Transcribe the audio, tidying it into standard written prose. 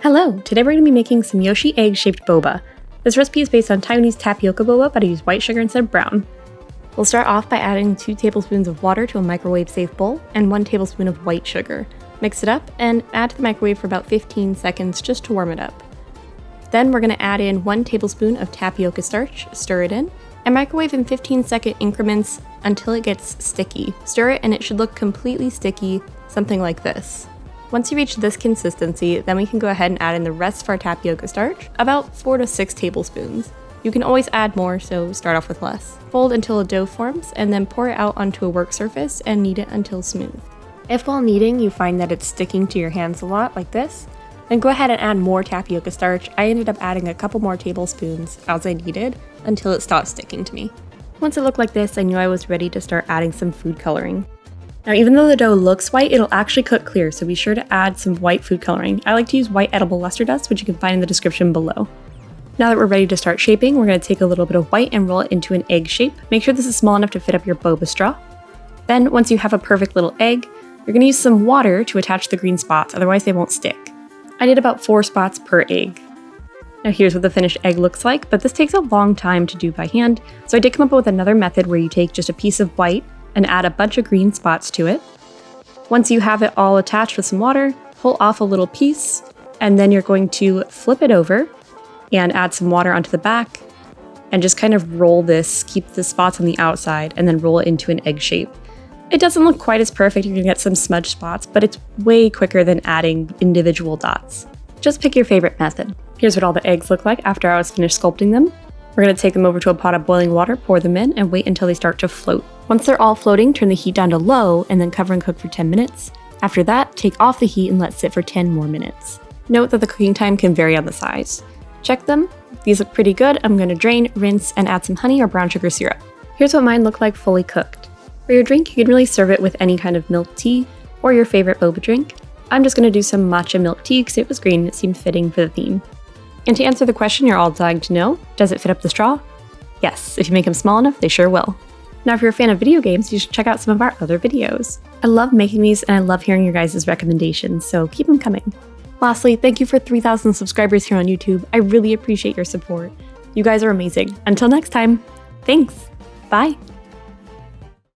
Hello! Today we're going to be making some Yoshi egg-shaped boba. This recipe is based on Taiwanese tapioca boba, but I use white sugar instead of brown. We'll start off by adding 2 tablespoons of water to a microwave-safe bowl and 1 tablespoon of white sugar. Mix it up and add to the microwave for about 15 seconds just to warm it up. Then we're going to add in 1 tablespoon of tapioca starch, stir it in, and microwave in 15-second increments until it gets sticky. Stir it and it should look completely sticky, something like this. Once you reach this consistency, then we can go ahead and add in the rest of our tapioca starch, about 4 to 6 tablespoons. You can always add more, so start off with less. Fold until a dough forms, and then pour it out onto a work surface and knead it until smooth. If while kneading you find that it's sticking to your hands a lot, like this, then go ahead and add more tapioca starch. I ended up adding a couple more tablespoons as I kneaded until it stopped sticking to me. Once it looked like this, I knew I was ready to start adding some food coloring. Now, even though the dough looks white, it'll actually cook clear, so be sure to add some white food coloring. I like to use white edible luster dust, which you can find in the description below. Now that we're ready to start shaping, we're going to take a little bit of white and roll it into an egg shape. Make sure this is small enough to fit up your boba straw. Then, once you have a perfect little egg, you're going to use some water to attach the green spots, otherwise they won't stick. I did about 4 spots per egg. Now here's what the finished egg looks like, but this takes a long time to do by hand, so I did come up with another method where you take just a piece of white and add a bunch of green spots to it. Once you have it all attached with some water, pull off a little piece, and then you're going to flip it over and add some water onto the back, and just kind of roll this, keep the spots on the outside, and then roll it into an egg shape. It doesn't look quite as perfect, you're gonna get some smudge spots, but it's way quicker than adding individual dots. Just pick your favorite method. Here's what all the eggs look like after I was finished sculpting them. We're going to take them over to a pot of boiling water, pour them in, and wait until they start to float. Once they're all floating, turn the heat down to low, and then cover and cook for 10 minutes. After that, take off the heat and let sit for 10 more minutes. Note that the cooking time can vary on the size. Check them. These look pretty good. I'm going to drain, rinse, and add some honey or brown sugar syrup. Here's what mine look like fully cooked. For your drink, you can really serve it with any kind of milk tea or your favorite boba drink. I'm just going to do some matcha milk tea because it was green and it seemed fitting for the theme. And to answer the question you're all dying to know, does it fit up the straw? Yes, if you make them small enough, they sure will. Now, if you're a fan of video games, you should check out some of our other videos. I love making these and I love hearing your guys' recommendations, so keep them coming. Lastly, thank you for 3,000 subscribers here on YouTube. I really appreciate your support. You guys are amazing. Until next time, thanks. Bye.